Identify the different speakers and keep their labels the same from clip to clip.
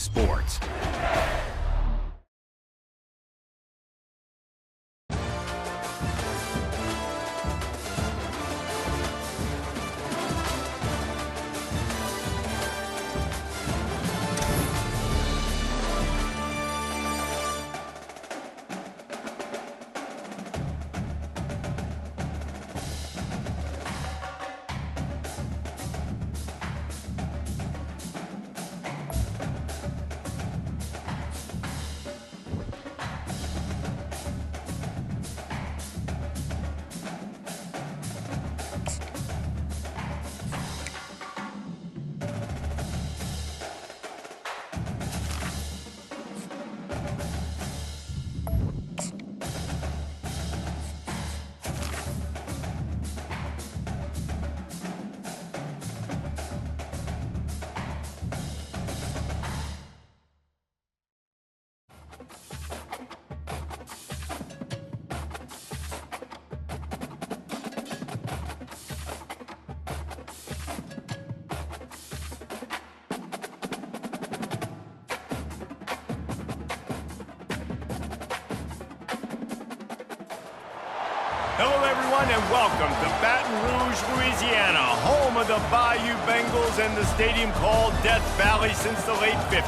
Speaker 1: sports. Hello, everyone, and welcome to Baton Rouge, Louisiana, home of the Bayou Bengals and the stadium called Death Valley since the late 50s.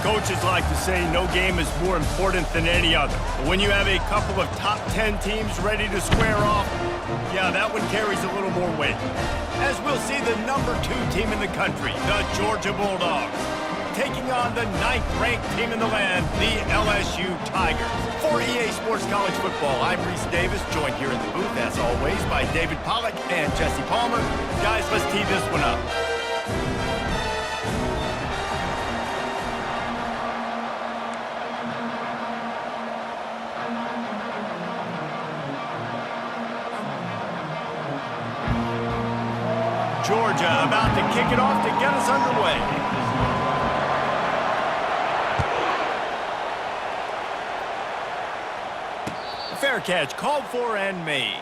Speaker 1: Coaches like to say no game is more important than any other. But when you have a couple of top 10 teams ready to square off, yeah, that one carries a little more weight. As we'll see the number 2 team in the country, the Georgia Bulldogs, taking on the 9th-ranked team in the land, the LSU Tigers. For EA Sports College Football, I'm Reese Davis, joined here in the booth, as always, by David Pollack and Jesse Palmer. Guys, let's tee this one up. Georgia about to kick it off to get us underway. Fair catch, called for and made.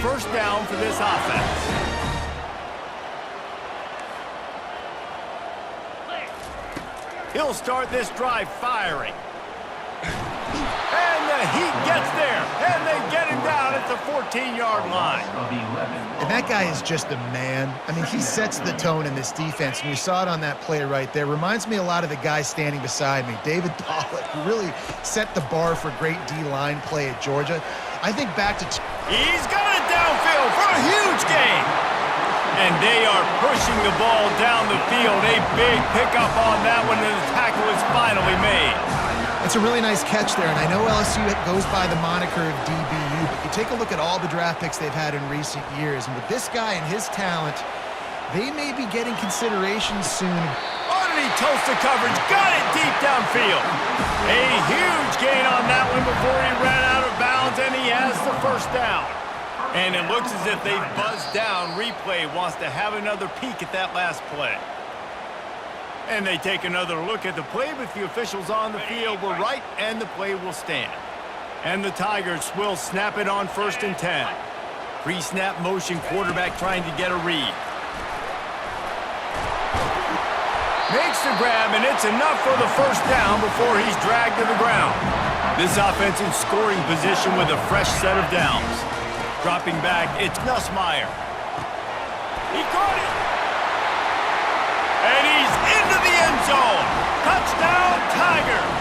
Speaker 1: First down for this offense. He'll start this drive firing. And the Heat gets there, and they get him down at the 14-yard line.
Speaker 2: And that guy is just a man. I mean, he sets the tone in this defense, and you saw it on that play right there. Reminds me a lot of the guy standing beside me, David Pollack, who really set the bar for great D-line play at Georgia. I think back to...
Speaker 1: He's got it downfield for a huge gain. And they are pushing the ball down the field. A big pickup on that one, and the tackle is finally made.
Speaker 2: It's a really nice catch there, and I know LSU goes by the moniker of DBU, but you take a look at all the draft picks they've had in recent years, and with this guy and his talent, they may be getting consideration soon.
Speaker 1: Underneath Tulsa coverage, got it deep downfield. A huge gain on that one before he ran out of bounds, and he has the first down. And it looks as if they've buzzed down. Replay wants to have another peek at that last play. And they take another look at the play, but the officials on the field were right, and the play will stand. And the Tigers will snap it on 1st and 10. Pre-snap motion, quarterback trying to get a read. Makes the grab, and it's enough for the first down before he's dragged to the ground. This offense in scoring position with a fresh set of downs. Dropping back, it's Nussmeier. He caught it. And he's into the end zone. Touchdown, Tigers.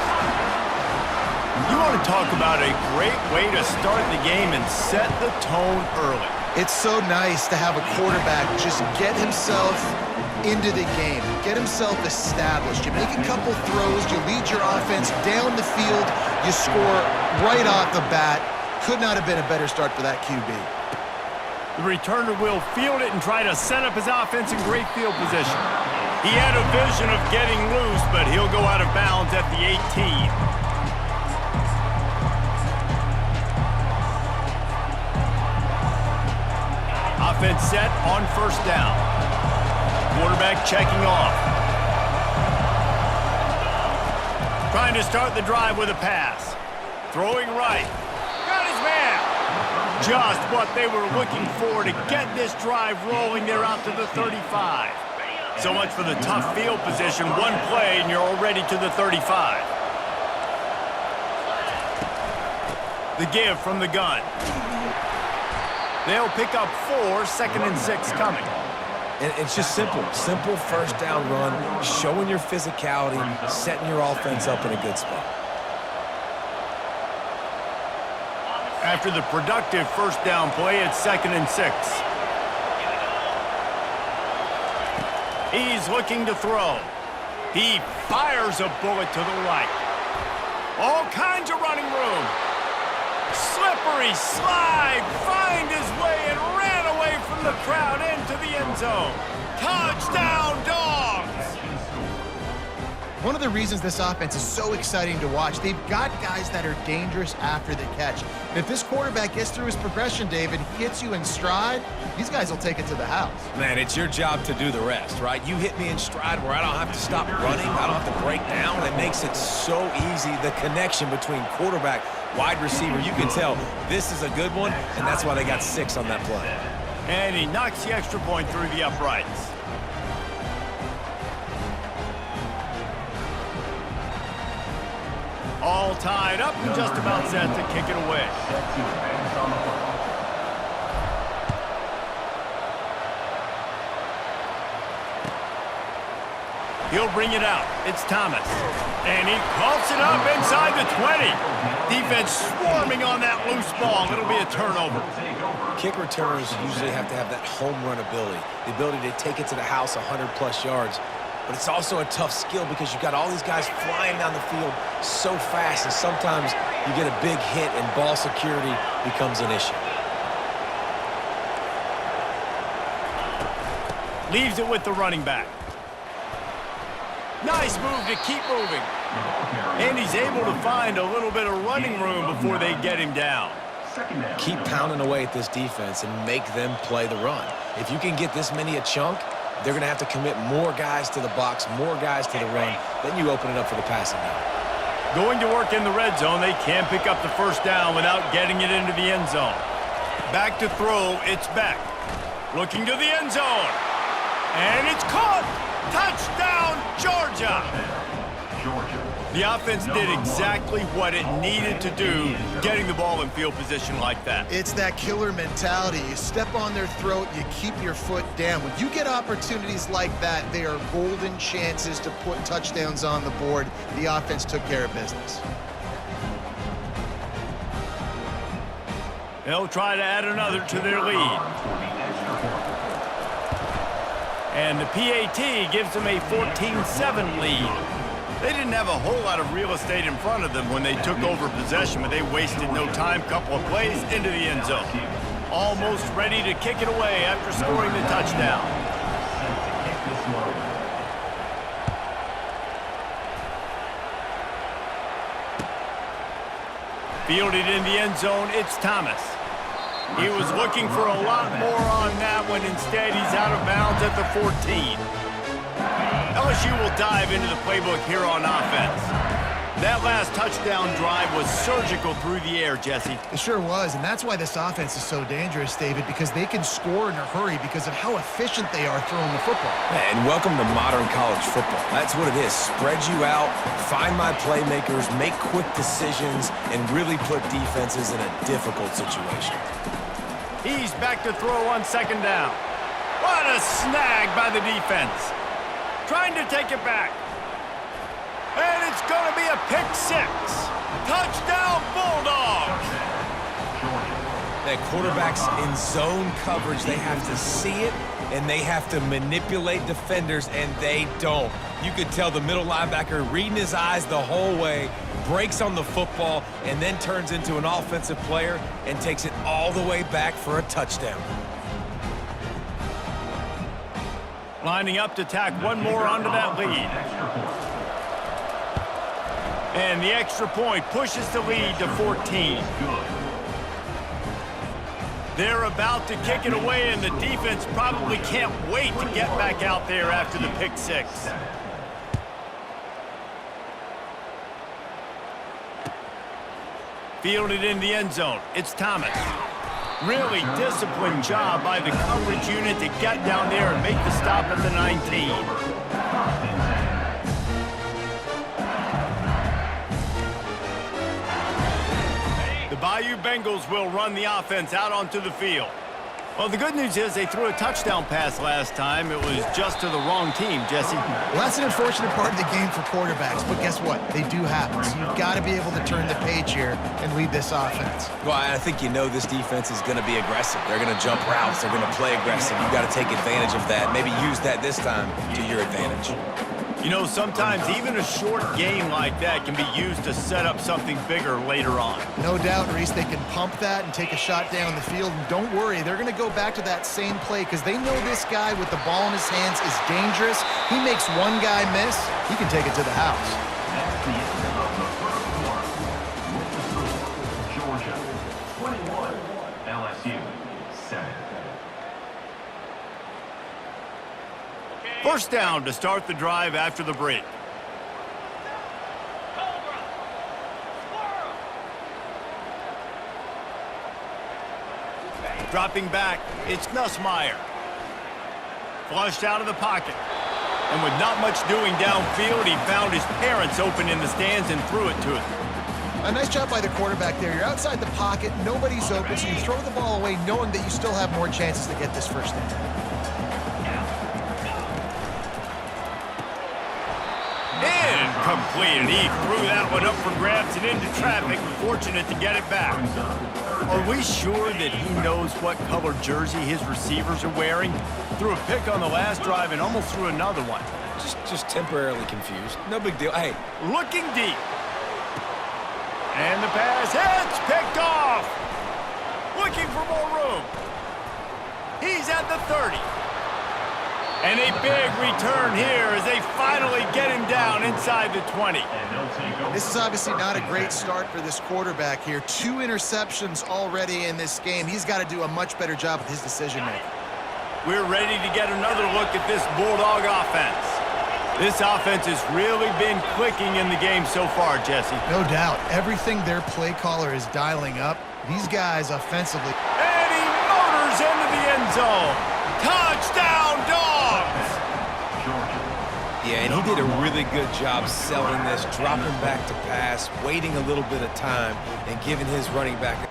Speaker 1: You want to talk about a great way to start the game and set the tone early.
Speaker 2: It's so nice to have a quarterback just get himself into the game, get himself established. You make a couple throws, you lead your offense down the field, you score right off the bat. Could not have been a better start for that QB.
Speaker 1: The returner will field it and try to set up his offense in great field position. He had a vision of getting loose, but he'll go out of bounds at the 18. Offense set on 1st down. Quarterback checking off. Trying to start the drive with a pass. Throwing right. Got his man. Just what they were looking for to get this drive rolling there out to the 35. So much for the tough field position. One play and you're already to the 35. The give from the gun. They'll pick up 4, 2nd and 6 coming.
Speaker 3: And it's just simple. Simple first down run, showing your physicality, setting your offense up in a good spot.
Speaker 1: After the productive first down play, it's 2nd and 6. He's looking to throw. He fires a bullet to the right. All kinds of running room. Slippery slide, find his way and ran away from the crowd into the end zone. Touchdown, Dogs!
Speaker 2: One of the reasons this offense is so exciting to watch, they've got guys that are dangerous after the catch. And if this quarterback gets through his progression, David, he hits you in stride, these guys will take it to the house.
Speaker 3: Man, it's your job to do the rest, right? You hit me in stride where I don't have to stop running, I don't have to break down. It makes it so easy, the connection between quarterback, wide receiver. You can tell this is a good one, and that's why they got 6 on that play.
Speaker 1: And he knocks the extra point through the uprights. All tied up and just about set to kick it away. He'll bring it out. It's Thomas. And he coughs it up inside the 20. Defense swarming on that loose ball. It'll be a turnover.
Speaker 3: Kick returners usually have to have that home run ability, the ability to take it to the house 100+ yards. But it's also a tough skill because you've got all these guys flying down the field so fast, and sometimes you get a big hit and ball security becomes an issue.
Speaker 1: Leaves it with the running back. Nice move to keep moving. And he's able to find a little bit of running room before they get him down.
Speaker 3: Keep pounding away at this defense and make them play the run. If you can get this many a chunk, they're going to have to commit more guys to the box, more guys to the run. Then you open it up for the passing game.
Speaker 1: Going to work in the red zone, they can't pick up the first down without getting it into the end zone. Back to throw, it's Beck. Looking to the end zone. And it's caught! Touchdown, Georgia! The offense did exactly what it needed to do, getting the ball in field position like that.
Speaker 2: It's that killer mentality. You step on their throat, you keep your foot down. When you get opportunities like that, they are golden chances to put touchdowns on the board. The offense took care of business.
Speaker 1: They'll try to add another to their lead. And the PAT gives them a 14-7 lead. They didn't have a whole lot of real estate in front of them when they took over possession, but they wasted no time. Couple of plays into the end zone. Almost ready to kick it away after scoring the touchdown. Fielded in the end zone, it's Thomas. He was looking for a lot more on that one. Instead, he's out of bounds at the 14. LSU will dive into the playbook here on offense. That last touchdown drive was surgical through the air, Jesse.
Speaker 2: It sure was, and that's why this offense is so dangerous, David, because they can score in a hurry because of how efficient they are throwing the football.
Speaker 3: And welcome to modern college football. That's what it is. Spread you out, find my playmakers, make quick decisions, and really put defenses in a difficult situation.
Speaker 1: He's back to throw on 2nd down. What a snag by the defense. Trying to take it back. And it's going to be a pick 6. Touchdown, Bulldogs.
Speaker 3: That quarterbacks in zone coverage, they have to see it, and they have to manipulate defenders, and they don't. You could tell the middle linebacker reading his eyes the whole way, breaks on the football, and then turns into an offensive player and takes it all the way back for a touchdown.
Speaker 1: Lining up to tack one more onto that lead. And the extra point pushes the lead to 14. They're about to kick it away, and the defense probably can't wait to get back out there after the pick 6. Fielded in the end zone. It's Thomas. Really disciplined job by the coverage unit to get down there and make the stop at the 19. The Bayou Bengals will run the offense out onto the field. Well, the good news is they threw a touchdown pass last time. It was just to the wrong team, Jesse.
Speaker 2: Well, that's an unfortunate part of the game for quarterbacks, but guess what? They do happen. So you've got to be able to turn the page here and lead this offense.
Speaker 3: Well, I think you know this defense is going to be aggressive. They're going to jump routes. They're going to play aggressive. You've got to take advantage of that. Maybe use that this time to your advantage.
Speaker 1: You know, sometimes even a short game like that can be used to set up something bigger later on.
Speaker 2: No doubt, Reese, they can pump that and take a shot down the field. And don't worry, they're going to go back to that same play because they know this guy with the ball in his hands is dangerous. He makes one guy miss, he can take it to the house.
Speaker 4: That's the end of the first quarter. With the score, Georgia 21, LSU 7.
Speaker 1: First down to start the drive after the break. Dropping back, it's Nussmeier. Flushed out of the pocket. And with not much doing downfield, he found his parents open in the stands and threw it to him.
Speaker 2: A nice job by the quarterback there. You're outside the pocket, nobody's open, so you throw the ball away knowing that you still have more chances to get this first down.
Speaker 1: Incomplete, and he threw that one up for grabs and into traffic. Fortunate to get it back. Are we sure that he knows what color jersey his receivers are wearing? Threw a pick on the last drive and almost threw another one.
Speaker 3: Just temporarily confused. No big deal. Hey,
Speaker 1: Looking deep. And the pass hits, picked off. Looking for more room. He's at the 30. And a big return here as they finally get him down inside the 20.
Speaker 2: This is obviously not a great start for this quarterback here. 2 interceptions already in this game. He's got to do a much better job with his decision-making.
Speaker 1: We're ready to get another look at this Bulldog offense. This offense has really been clicking in the game so far, Jesse.
Speaker 2: No doubt. Everything their play caller is dialing up, these guys offensively.
Speaker 1: And he motors into the end zone. Touchdown, Dogs!
Speaker 3: yeah, and he did a really good job selling this, dropping back to pass, waiting a little bit of time, and giving his running back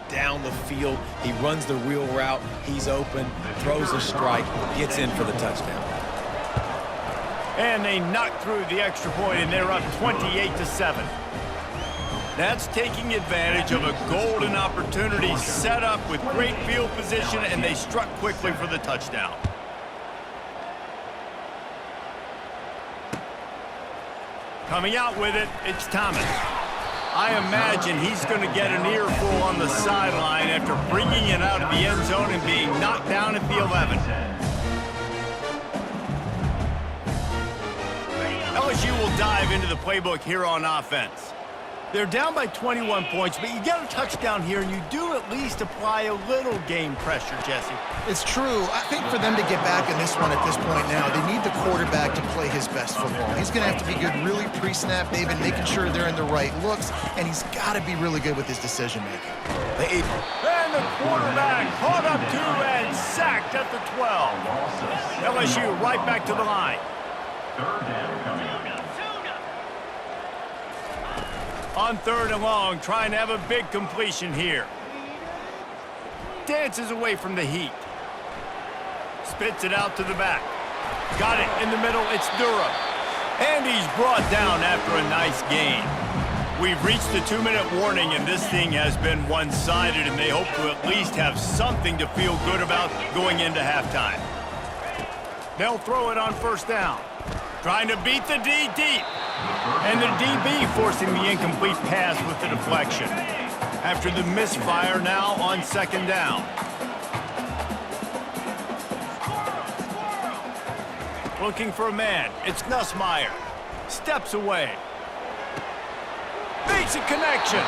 Speaker 3: down the field. He runs the wheel route. He's open, throws a strike, gets in for the touchdown.
Speaker 1: And they knock through the extra point, and they're up 28-7. That's taking advantage of a golden opportunity set up with great field position, and they struck quickly for the touchdown. Coming out with it, it's Thomas. I imagine he's going to get an earful on the sideline after bringing it out of the end zone and being knocked down at the 11. LSU will dive into the playbook here on offense. They're down by 21 points, but you get a touchdown here, and you do at least apply a little game pressure, Jesse.
Speaker 2: It's true. I think for them to get back in this one at this point now, they need the quarterback to play his best football. He's going to have to be good really pre-snap, They've been making sure they're in the right looks, and he's got to be really good with his decision-making.
Speaker 1: And the quarterback caught up to and sacked at the 12. LSU right back to the line.
Speaker 4: Third down coming up.
Speaker 1: On 3rd and long, trying to have a big completion here. Dances away from the heat. Spits it out to the back. Got it in the middle, it's Durham. And he's brought down after a nice gain. We've reached the 2-minute warning, and this thing has been one-sided, and they hope to at least have something to feel good about going into halftime. They'll throw it on 1st down. Trying to beat the D deep. And the DB forcing the incomplete pass with the deflection. After the misfire, now on 2nd down. Looking for a man. It's Nussmeier. Steps away. Makes a connection.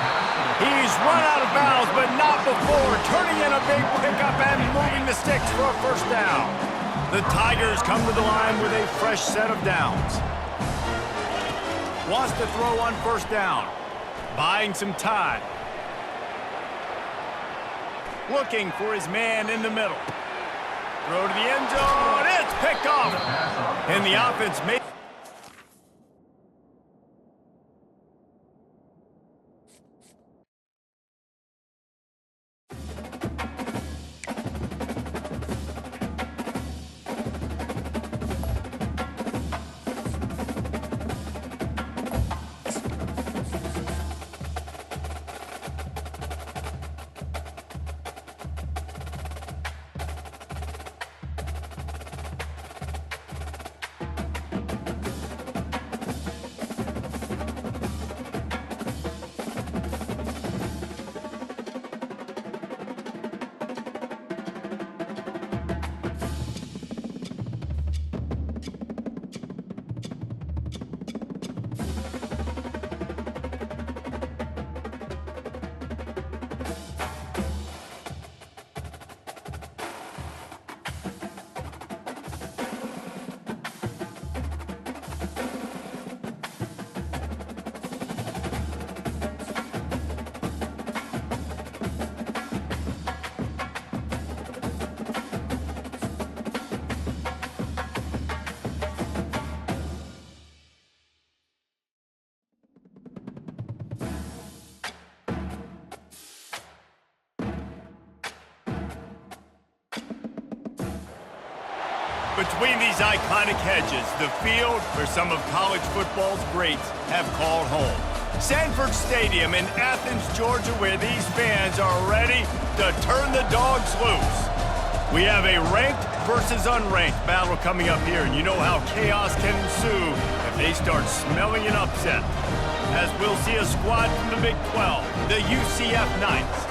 Speaker 1: He's run out of bounds, but not before. Turning in a big pickup and moving the sticks for a 1st down. The Tigers come to the line with a fresh set of downs. Wants to throw on first down. Buying some time. Looking for his man in the middle. Throw to the end zone. It's picked off. And the offense made... Between these iconic hedges, the field where some of college football's greats have called home. Sanford Stadium in Athens, Georgia, where these fans are ready to turn the dogs loose. We have a ranked versus unranked battle coming up here, and you know how chaos can ensue if they start smelling an upset. As we'll see a squad from the Big 12, the UCF Knights,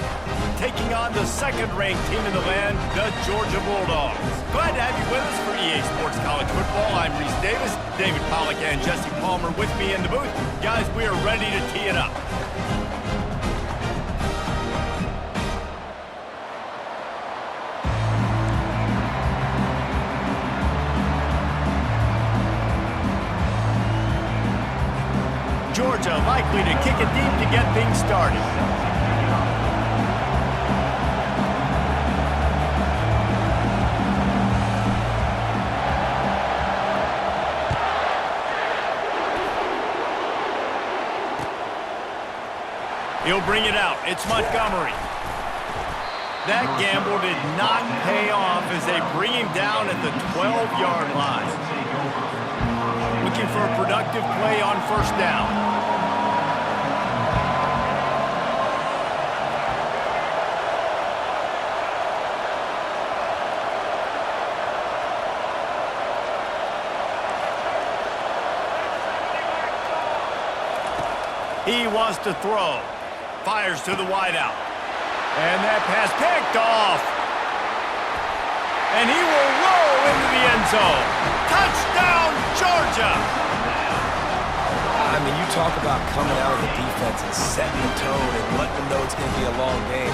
Speaker 1: taking on the second-ranked team in the land, the Georgia Bulldogs. Glad to have you with us for EA Sports College Football. I'm Reese Davis, David Pollack and Jesse Palmer with me in the booth. Guys, we are ready to tee it up. Georgia likely to kick it deep to get things started. He'll bring it out. It's Montgomery. That gamble did not pay off as they bring him down at the 12-yard line. Looking for a productive play on first down. He wants to throw. Fires to the wideout. And that pass picked off. And he will roll into the end zone. Touchdown, Georgia!
Speaker 3: I mean, you talk about coming out of the defense and setting the tone and letting them know it's going to be a long game.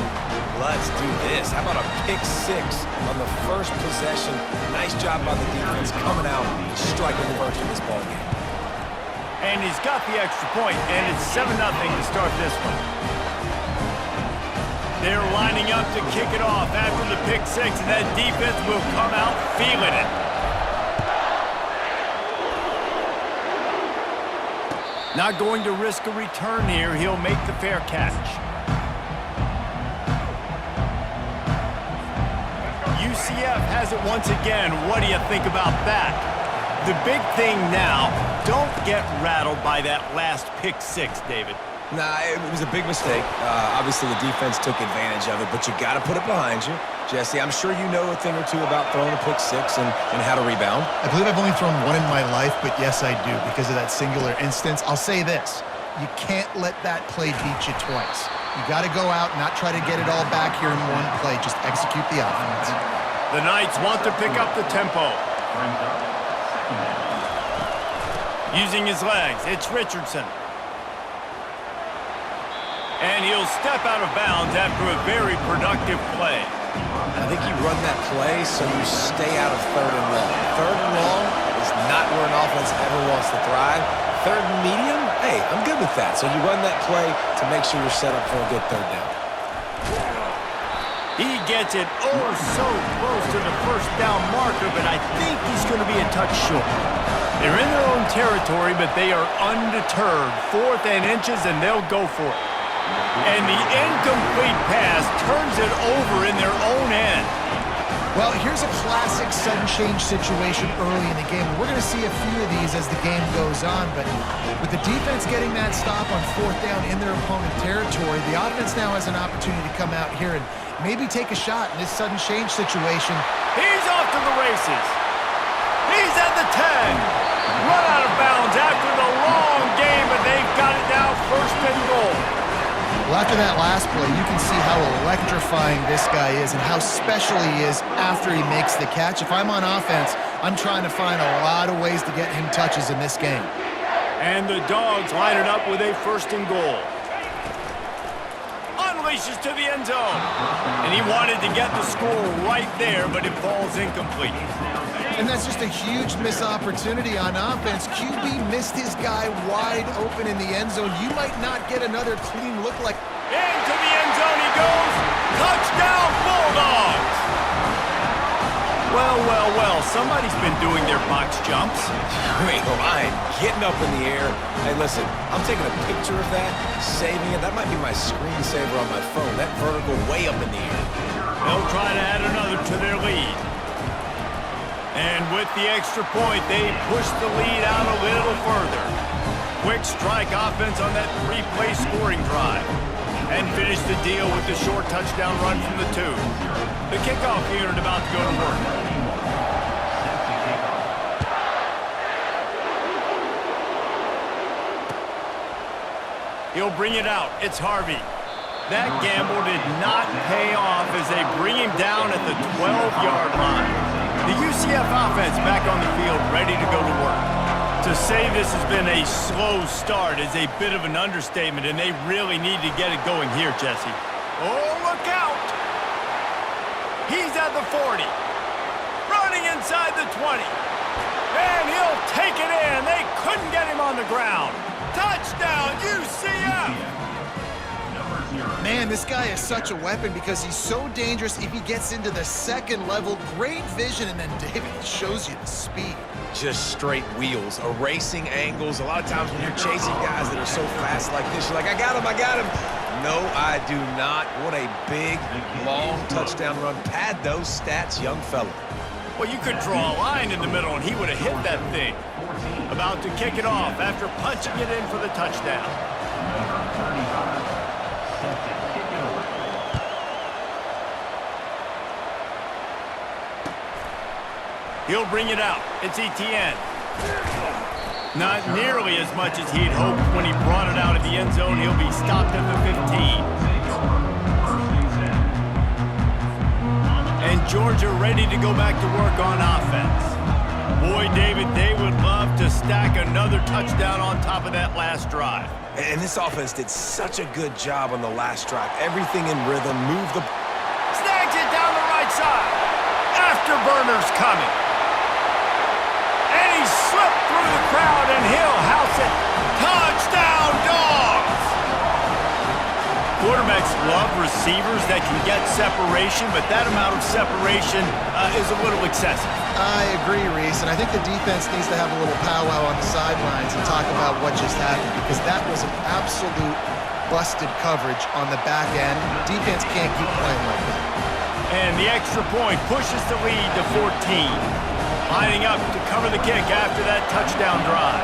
Speaker 3: Let's do this. How about a pick six on the first possession? Nice job by the defense coming out and striking first in this ballgame.
Speaker 1: And he's got the extra point, and it's 7-0 to start this one. They're lining up to kick it off after the pick six, and that defense will come out feeling it. Not going to risk a return here. He'll make the fair catch. UCF has it once again. What do you think about that? The big thing now, don't get rattled by that last pick six, David.
Speaker 3: Nah, it was a big mistake. Obviously, the defense took advantage of it, but you got to put it behind you. Jesse, I'm sure you know a thing or two about throwing a pick six and how to rebound.
Speaker 2: I believe I've only thrown one in my life, but yes, I do, because of that singular instance. I'll say this. You can't let that play beat you twice. You got to go out, not try to get it all back here in one play. Just execute the offense.
Speaker 1: The Knights want to pick up the tempo. Using his legs, it's Richardson. And he'll step out of bounds after a very productive play.
Speaker 3: I think you run that play so you stay out of third and long. Third and long is not where an offense ever wants to thrive. Third and medium, hey, I'm good with that. So you run that play to make sure you're set up for a good third down.
Speaker 1: He gets it oh so close to the first down marker, but I think he's going to be a touch short. They're in their own territory, but they are undeterred. 4th and inches, and they'll go for it. And the incomplete pass turns it over in their own end.
Speaker 2: Well, here's a classic sudden change situation early in the game. We're going to see a few of these as the game goes on, but with the defense getting that stop on 4th down in their opponent territory, the offense now has an opportunity to come out here and maybe take a shot in this sudden change situation.
Speaker 1: He's off to the races. He's at the 10. Run out of bounds after the long game, but they've got it now 1st and goal.
Speaker 2: Well, after that last play, you can see how electrifying this guy is and how special he is after he makes the catch. If I'm on offense, I'm trying to find a lot of ways to get him touches in this game.
Speaker 1: And the Dogs line it up with a 1st and goal. Unleashes to the end zone. And he wanted to get the score right there, but it falls incomplete.
Speaker 2: And that's just a huge missed opportunity on offense. QB missed his guy wide open in the end zone. You might not get another clean look like...
Speaker 1: Into the end zone he goes. Touchdown, Bulldogs! Well, well, well, somebody's been doing their box jumps.
Speaker 3: Wait, Ryan, getting up in the air. Hey, listen, I'm taking a picture of that, saving it. That might be my screensaver on my phone. That vertical way up in the air.
Speaker 1: They'll try to add another to their lead. And with the extra point, they push the lead out a little further. Quick strike offense on that 3-play scoring drive. And finish the deal with the short touchdown run from the 2. The kickoff unit about to go to work. He'll bring it out. It's Harvey. That gamble did not pay off as they bring him down at the 12-yard line. The UCF offense back on the field, ready to go to work. To say this has been a slow start is a bit of an understatement, and they really need to get it going here, Jesse. Oh, look out! He's at the 40. Running inside the 20. And he'll take it in. They couldn't get him on the ground. Touchdown, UCF!
Speaker 2: Man, this guy is such a weapon because he's so dangerous if he gets into the second level. Great vision, and then David shows you the speed.
Speaker 3: Just straight wheels, erasing angles. A lot of times when you're chasing guys that are so fast like this, you're like, I got him, I got him. No, I do not. What a big, long touchdown run. Pad those stats, young fella.
Speaker 1: Well, you could draw a line in the middle, and he would have hit that thing. About to kick it off after punching it in for the touchdown. He'll bring it out. It's Etienne. Not nearly as much as he'd hoped when he brought it out of the end zone. He'll be stopped at the 15. And Georgia ready to go back to work on offense. Boy, David, they would love to stack another touchdown on top of that last drive.
Speaker 3: And this offense did such a good job on the last drive. Everything in rhythm, move the...
Speaker 1: Snags it down the right side. Afterburner's coming. And he slipped through the crowd, and he'll house it. Touchdown, Dogs! Quarterbacks love receivers that can get separation, but that amount of separation is a little excessive.
Speaker 2: I agree, Reese, and I think the defense needs to have a little powwow on the sidelines and talk about what just happened, because that was an absolute busted coverage on the back end. Defense can't keep playing like that.
Speaker 1: And the extra point pushes the lead to 14. Lining up to cover the kick after that touchdown drive.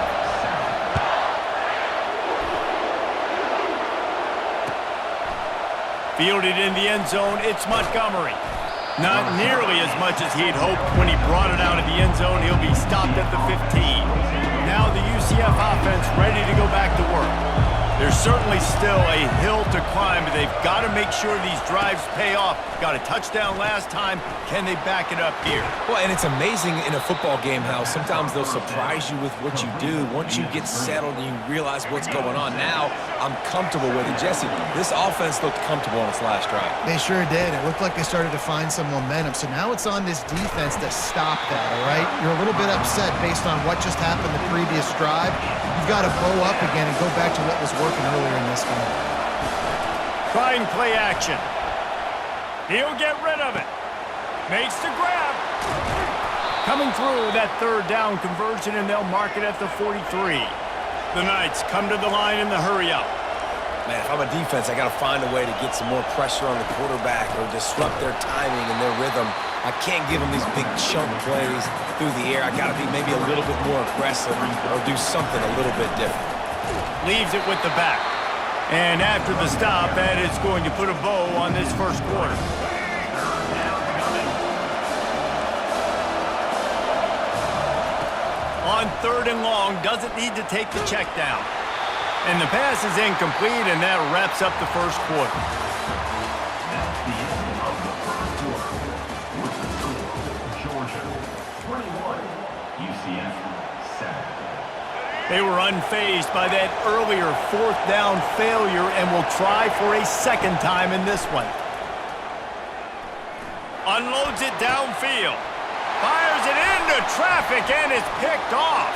Speaker 1: Fielded in the end zone, it's Montgomery. Not nearly as much as he'd hoped when he brought it out of the end zone. He'll be stopped at the 15. Now the UCF offense ready to go back to work. There's certainly still a hill to climb, but they've got to make sure these drives pay off. Got a touchdown last time. Can they back it up here?
Speaker 3: Well, and it's amazing in a football game how sometimes they'll surprise you with what you do. Once you get settled and you realize what's going on, now I'm comfortable with it. Jesse, this offense looked comfortable on its last drive.
Speaker 2: They sure did. It looked like they started to find some momentum. So now it's on this defense to stop that, all right? You're a little bit upset based on what just happened the previous drive. You've got to bow up again and go back to what was working earlier in this game.
Speaker 1: Trying play action. He'll get rid of it. Makes the grab. Coming through that third down conversion, and they'll mark it at the 43. The Knights come to the line in the hurry up.
Speaker 3: Man, if I'm a defense, I got to find a way to get some more pressure on the quarterback or disrupt their timing and their rhythm. I can't give them these big chunk plays through the air. I got to be maybe a little bit more aggressive or do something a little bit different.
Speaker 1: Leaves it with the back. And after the stop, that is going to put a bow on this first quarter. On 3rd and long, doesn't need to take the check down. And the pass is incomplete, and that wraps up the first quarter.
Speaker 4: That's the end of the first quarter. With the score, Georgia 21, UCF 7.
Speaker 1: They were unfazed by that earlier 4th down failure and will try for a second time in this one. Unloads it downfield. Fires it into traffic and is picked off.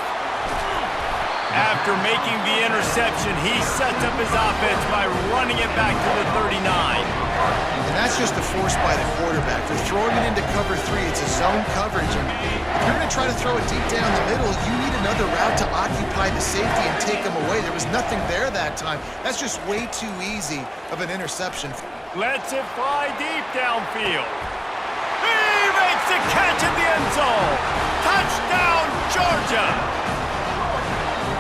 Speaker 1: After making the interception, he sets up his offense by running it back to the 39.
Speaker 2: And that's just a force by the quarterback. They're throwing it into cover 3. It's a zone coverage. And if you're going to try to throw it deep down the middle, you need another route to occupy the safety and take him away. There was nothing there that time. That's just way too easy of an interception.
Speaker 1: Lets it fly deep downfield. He makes the catch in the end zone. Touchdown, Georgia.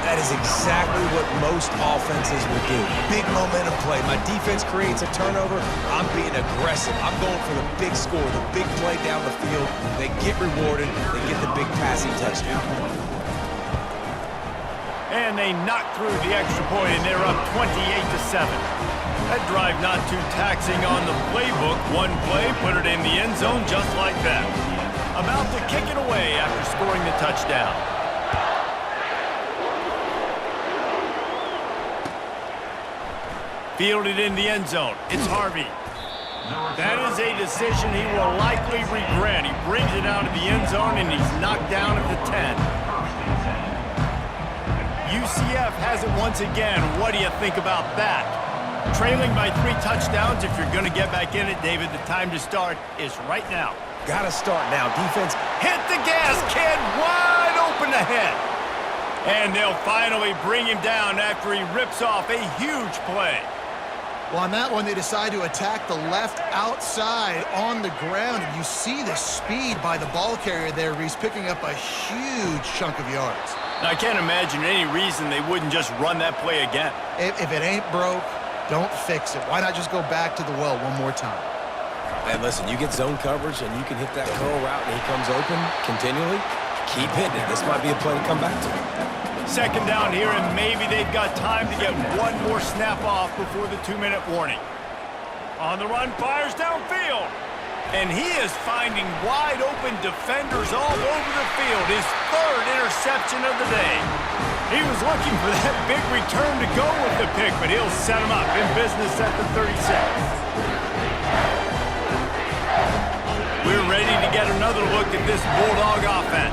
Speaker 3: That is exactly what most offenses will do. Big momentum play. My defense creates a turnover. I'm being aggressive. I'm going for the big score, the big play down the field. They get rewarded. They get the big passing touchdown.
Speaker 1: And they knock through the extra point, and they're up 28-7. That drive not too taxing on the playbook. One play, put it in the end zone just like that. About to kick it away after scoring the touchdown. Fielded in the end zone. It's Harvey. That is a decision he will likely regret. He brings it out of the end zone, and he's knocked down at the 10. UCF has it once again. What do you think about that? Trailing by 3 touchdowns. If you're going to get back in it, David, the time to start is right now.
Speaker 3: Got to start now. Defense.
Speaker 1: Hit the gas, kid. Wide open ahead. And they'll finally bring him down after he rips off a huge play.
Speaker 2: Well, on that one, they decide to attack the left outside on the ground. And you see the speed by the ball carrier there. He's picking up a huge chunk of yards.
Speaker 1: Now, I can't imagine any reason they wouldn't just run that play again.
Speaker 2: If it ain't broke, don't fix it. Why not just go back to the well one more time?
Speaker 3: And listen, you get zone coverage and you can hit that curl route and he comes open continually. Keep hitting it. This might be a play to come back to.
Speaker 1: Second down here, and maybe they've got time to get one more snap off before the 2-minute warning. On the run, fires downfield. And he is finding wide open defenders all over the field. His 3rd interception of the day. He was looking for that big return to go with the pick, but he'll set him up in business at the 36. We're ready to get another look at this Bulldog offense.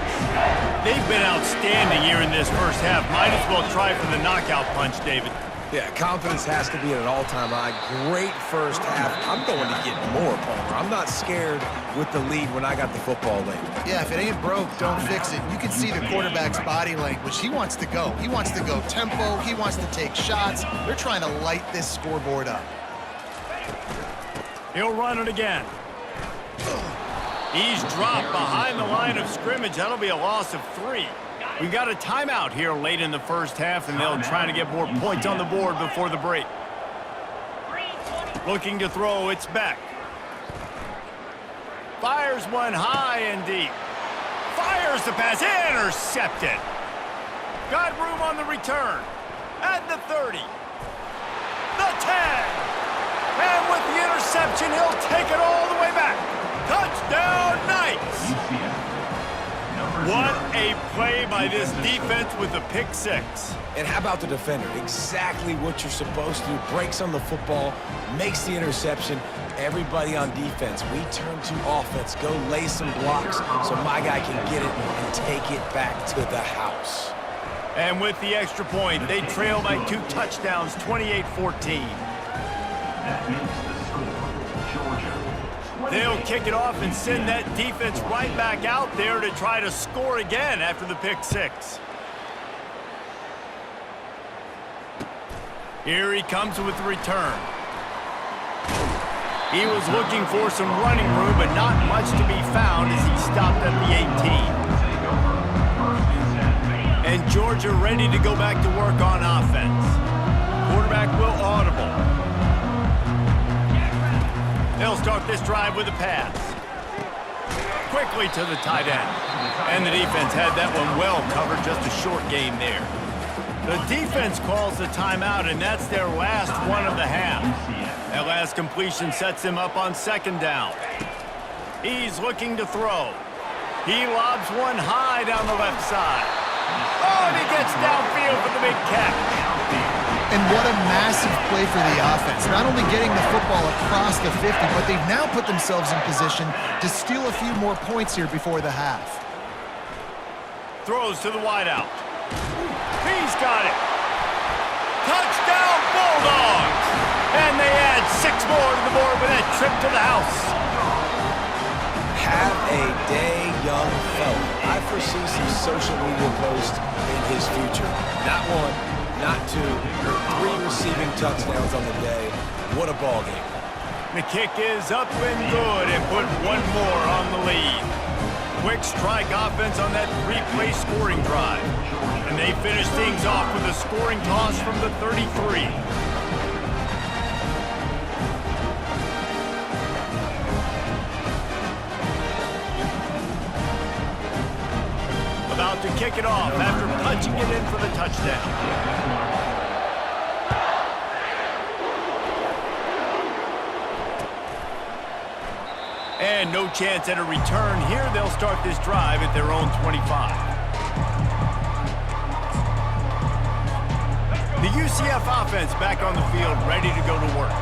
Speaker 1: They've been outstanding here in this first half. Might as well try for the knockout punch, David.
Speaker 3: Yeah, confidence has to be at an all-time high. Great first half. I'm going to get more, Palmer. I'm not scared with the lead when I got the football late.
Speaker 2: Yeah, if it ain't broke, don't fix it. You can see the quarterback's body language. He wants to go. He wants to go tempo. He wants to take shots. They're trying to light this scoreboard up.
Speaker 1: He'll run it again. He's dropped behind the line of scrimmage. That'll be a loss of 3. We got a timeout here late in the first half, and they'll try to get more points on the board before the break. Looking to throw, it's Beck. Fires one high and deep. Fires the pass, intercepted. Got room on the return at the 30. And with the interception, he'll take it all the way back. Touchdown, Knights! What a play by this defense with a pick six.
Speaker 3: And how about the defender? Exactly what you're supposed to do. Breaks on the football, makes the interception. Everybody on defense, we turn to offense. Go lay some blocks so my guy can get it and take it back to the house.
Speaker 1: And with the extra point, they trail by 2 touchdowns, 28-14.
Speaker 4: That makes the score, Georgia.
Speaker 1: They'll kick it off and send that defense right back out there to try to score again after the pick six. Here he comes with the return. He was looking for some running room, but not much to be found as he stopped at the 18. And Georgia ready to go back to work on offense. Quarterback will audible. They'll start this drive with a pass. Quickly to the tight end. And the defense had that one well covered, just a short game there. The defense calls the timeout, and that's their last one of the half. That last completion sets him up on second down. He's looking to throw. He lobs one high down the left side. Oh, and he gets downfield for the big catch.
Speaker 2: And what a massive play for the offense. Not only getting the football across the 50, but they've now put themselves in position to steal a few more points here before the half.
Speaker 1: Throws to the wideout. He's got it. Touchdown, Bulldogs! And they add 6 more to the board with that trip to the house.
Speaker 3: Have a day, young fella. I foresee some social media posts in his future. Not 1. Not 2, 3 receiving touchdowns on the day. What a ball game.
Speaker 1: The kick is up and good and put 1 more on the lead. Quick strike offense on that 3-play scoring drive. And they finish things off with a scoring toss from the 33. About to kick it off after punching it in for the touchdown. And no chance at a return here. They'll start this drive at their own 25. The UCF offense back on the field, ready to go to work.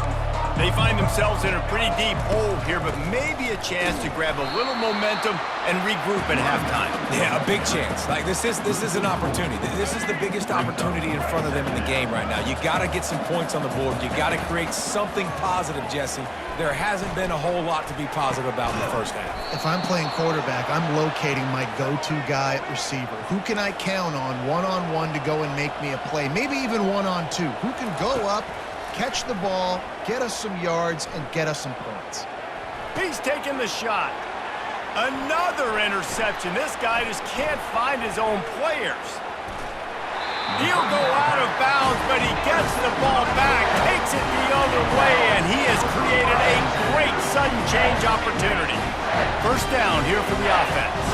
Speaker 1: They find themselves in a pretty deep hole here, but maybe a chance to grab a little momentum and regroup at halftime.
Speaker 3: Yeah, a big chance. Like this is an opportunity. This is the biggest opportunity in front of them in the game right now. You got to get some points on the board. You got to create something positive, Jesse. There hasn't been a whole lot to be positive about in the first half.
Speaker 2: If I'm playing quarterback, I'm locating my go-to guy at receiver. Who can I count on one-on-one to go and make me a play? Maybe even one-on-two. Who can go up, catch the ball, get us some yards, and get us some points?
Speaker 1: He's taking the shot. Another interception. This guy just can't find his own players. He'll go out of bounds, but he gets the ball back, takes it the other way, and he has created a great sudden change opportunity. First down here for the offense.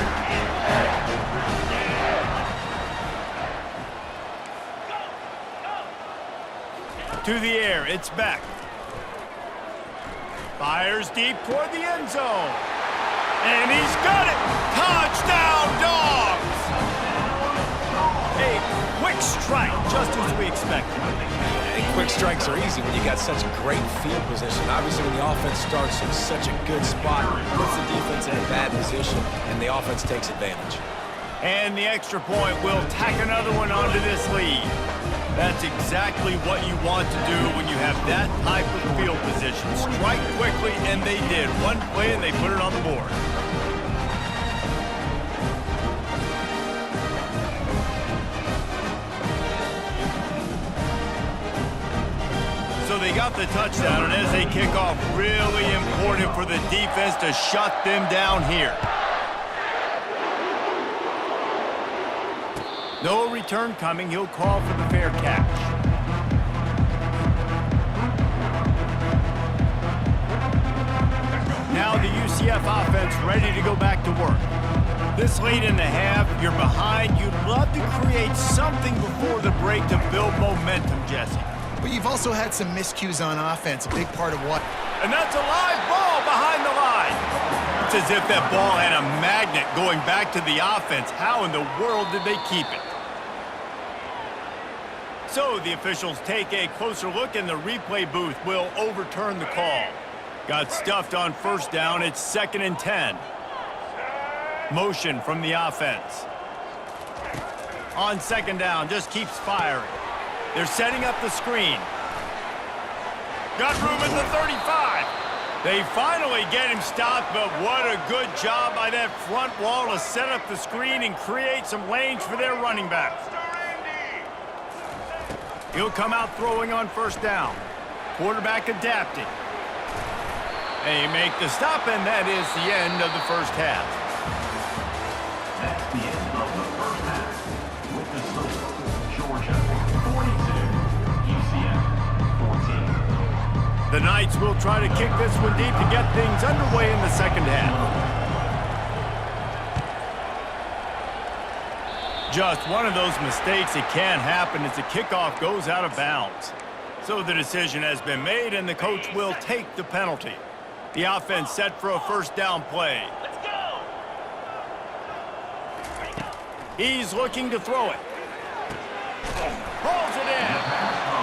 Speaker 1: To the air, it's Beck. Fires deep toward the end zone. And he's got it! Touchdown, Dogs! A quick strike, just as we expected.
Speaker 3: And quick strikes are easy when you got such great field position. Obviously, when the offense starts in such a good spot, puts the defense in a bad position, and the offense takes advantage.
Speaker 1: And the extra point will tack another one onto this lead. That's exactly what you want to do when you have that type of field position. Strike quickly, and they did. One play, and they put it on the board. So they got the touchdown, and as they kick off, really important for the defense to shut them down here. No return coming. He'll call for the fair catch. Now the UCF offense ready to go back to work. This late in the half, you're behind. You'd love to create something before the break to build momentum, Jesse.
Speaker 2: but you've also had some miscues on offense, a big part of what.
Speaker 1: And that's a live ball behind the line. It's as if that ball had a magnet going back to the offense. How in the world did they keep it? So the officials take a closer look, and the replay booth will overturn the call. Got stuffed on first down. It's 2nd and 10. Motion from the offense. On 2nd down, just keeps firing. They're setting up the screen. Got room at the 35. They finally get him stopped, but what a good job by that front wall to set up the screen and create some lanes for their running back. He'll come out throwing on first down. Quarterback adapting. They make the stop, and that is the end of the first half.
Speaker 4: That's the end of the first half. With the score, Georgia 42, UCF 14.
Speaker 1: The Knights will try to kick this one deep to get things underway in the second half. Just one of those mistakes that can happen as the kickoff goes out of bounds. So the decision has been made, and the coach will take the penalty. The offense set for a first down play. Let's go! He's looking to throw it. Pulls it in.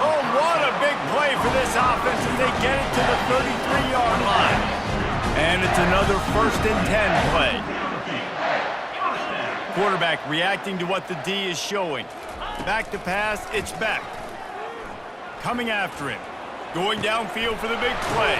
Speaker 1: Oh, what a big play for this offense as they get it to the 33-yard line. And it's another 1st and 10 play. Quarterback reacting to what the D is showing. Back to pass, it's back. Coming after him. Going downfield for the big play.